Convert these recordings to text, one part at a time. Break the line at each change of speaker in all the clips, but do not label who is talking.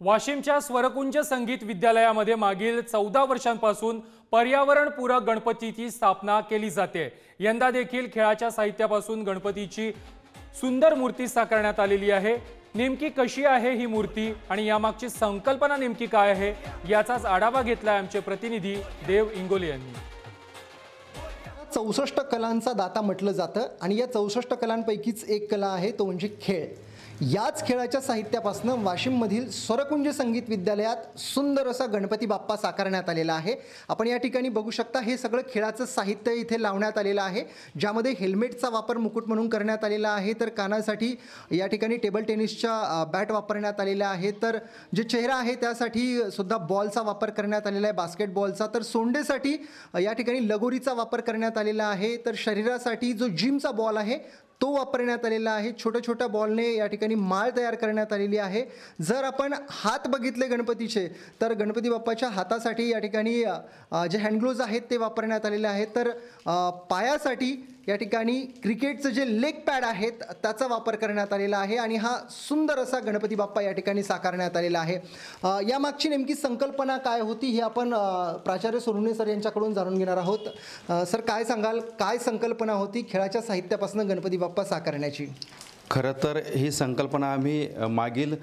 वाशिमच्या स्वरकुंज संगीत विद्यालयामध्ये मागील 14 वर्षांपासून पर्यावरणपूरक गणपतीची स्थापना केली जाते। यंदा देखील खेळाच्या साहित्यापासून गणपतीची सुंदर मूर्ती साकारण्यात आलेली आहे। नेमकी कशी आहे ही मूर्ती आणि यामागची संकल्पना नेमकी काय आहे याचाच आढावा घेतलाय आमचे प्रतिनिधी देव इंगोले यांनी।
64 कलांचा दाता म्हटलं जातं आणि या 64 कलांपैकीच एक कला आहे तो म्हणजे खेळ। याच खेळाच्या साहित्यापासून वाशिममधील स्वरकुंज संगीत विद्यालयात सुंदर असा गणपती बाप्पा साकारण्यात आलेला आहे। आपण या ठिकाणी बघू शकता हे सगळं खेळाचं साहित्य इथे लावण्यात आलेलं आहे, ज्यामध्ये हेल्मेटचा वापर मुकुट म्हणून करण्यात आलेला आहे, तर कानासाठी या ठिकाणी टेबल टेनिसच्या बॅट वापरण्यात आलेला आहे, तर जे चेहरा आहे त्यासाठी सुद्धा बॉलचा वापर करण्यात आलेला आहे, बास्केटबॉलचा, तर सोंडेसाठी या ठिकाणी लगोरीचा वापर करण्यात आलेला आहे, तर शरीरासाठी जो जिमचा बॉल आहे तो वापरण्यात आलेला आहे। छोट्या छोट्या बॉलने या ठिकाणी माळ तयार करण्यात आलेली आहे। जर आपण हात बघितले गणपतीचे तर गणपती बाप्पाच्या हातासाठी या ठिकाणी जे हँड ग्लोव्ज आहेत ते वापरण्यात आलेले आहेत, तर पायासाठी या ठिकाणी क्रिकेटचे जे लेग पॅड आहेत त्याचा वापर करण्यात आलेला आहे आणि हा सुंदर असा गणपती बाप्पा या ठिकाणी साकारण्यात आलेला आहे। यामागची नेमकी संकल्पना काय होती हे आपण प्राचार्य सोनुने सर यांच्याकडून जाणून घेणार आहोत। सर, काय सांगाल, काय संकल्पना होती खेळाच्या साहित्यापासून गणपती बाप्पा साकारण्याची?
खरं तर ही संकल्पना आम्ही मागील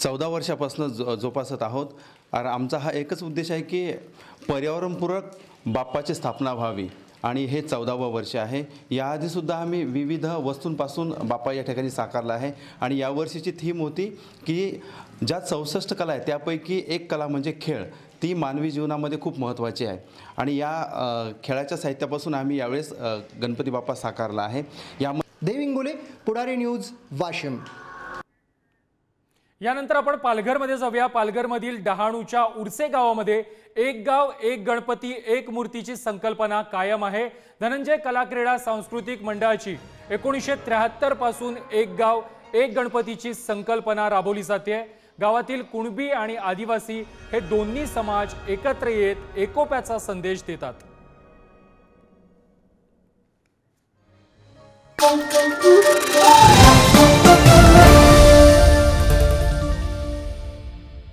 14 वर्षापासून जोपासत आहोत आणि आमचा हा एकच उद्देश आहे की पर्यावरणपूरक बाप्पाची स्थापना व्हावी आणि हे 14वं वर्ष आहे। याआधीसुद्धा आम्ही विविध वस्तूंपासून बाप्पा या ठिकाणी साकारला आहे आणि यावर्षीची थीम होती की ज्या 64 कला आहेत त्यापैकी एक कला म्हणजे खेळ, ती मानवी जीवनामध्ये खूप महत्त्वाची आहे आणि या खेळाच्या साहित्यापासून आम्ही यावेळेस गणपती बाप्पा साकारला आहे।
देव इंगोले, पुढारी न्यूज, वाशिम।
यानंतर आपण पालघरमध्ये जाऊया। पालघरमधील डहाणूच्या उर्से गावामध्ये एक गाव एक गणपती एक मूर्तीची संकल्पना कायम आहे। धनंजय कला क्रीडा सांस्कृतिक मंडळाची 1973 पासून एक गाव एक गणपतीची संकल्पना राबवली जाते। गावातील कुणबी आणि आदिवासी हे दोन्ही समाज एकत्र येत एकोप्याचा संदेश देतात।